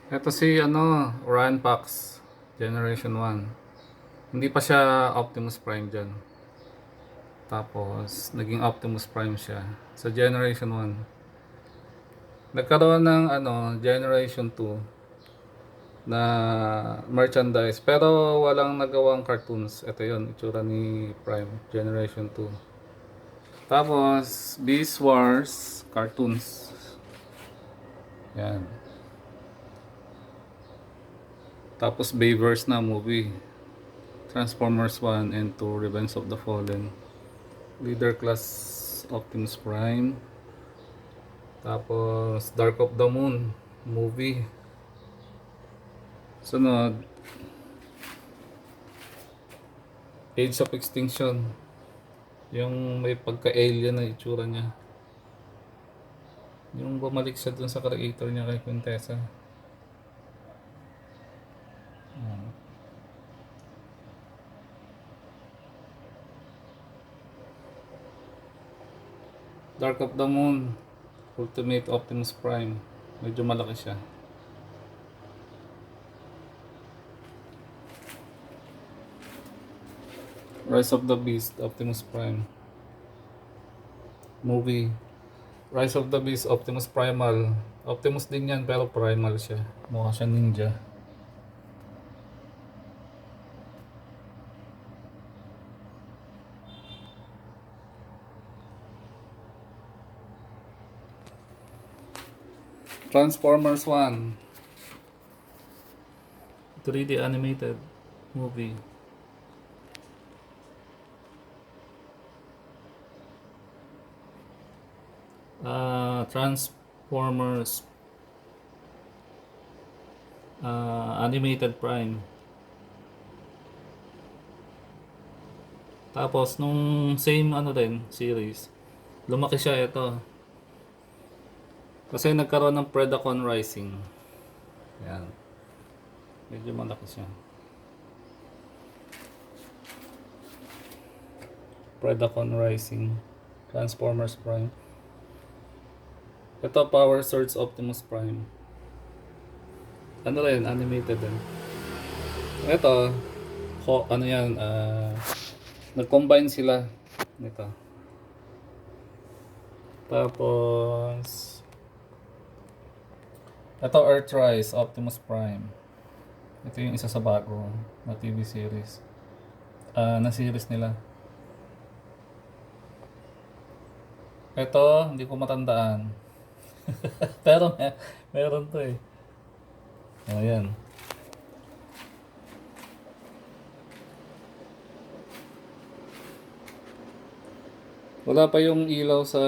Ito si Ryan Pax Generation 1. Hindi pa siya Optimus Prime dyan. Tapos naging Optimus Prime siya sa Generation 1. Nagkaroon ng Generation 2 na merchandise pero walang nagawang cartoons. Ito 'yon, itsura ni Prime Generation 2. Tapos Beast Wars cartoons. Yan. Tapos Bayverse na movie. Transformers 1 and 2 Revenge of the Fallen. Leader Class Optimus Prime. Tapos Dark of the Moon movie. Sunod, Age of Extinction. Yung may pagka-alien na itsura niya. Yung bumalik siya dun sa creator niya kay Quintessa. Dark of the Moon Ultimate Optimus Prime. Medyo malaki siya. Rise of the Beast Optimus Prime movie. Rise of the Beast Optimus Primal. Optimus din yan pero primal siya. Mukha siya ninja. Transformers 1 3D animated movie. Transformers Animated Prime. Tapos nung same din series, lumaki siya ito. Kasi nagkaroon ng Predacon Rising. Yan. Medyo malaki siya. Predacon Rising. Transformers Prime. Ito Power Surge Optimus Prime. Animated din. Ito, yan, nag-combine sila nito. Tapos ito Earthrise Optimus Prime. Ito yung isa sa bago na TV series. Na series nila. Ito, hindi ko matandaan. Pero meron to eh. Ayan. Wala pa yung ilaw sa...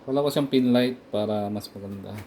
Wala pa siyang pin light para mas maganda.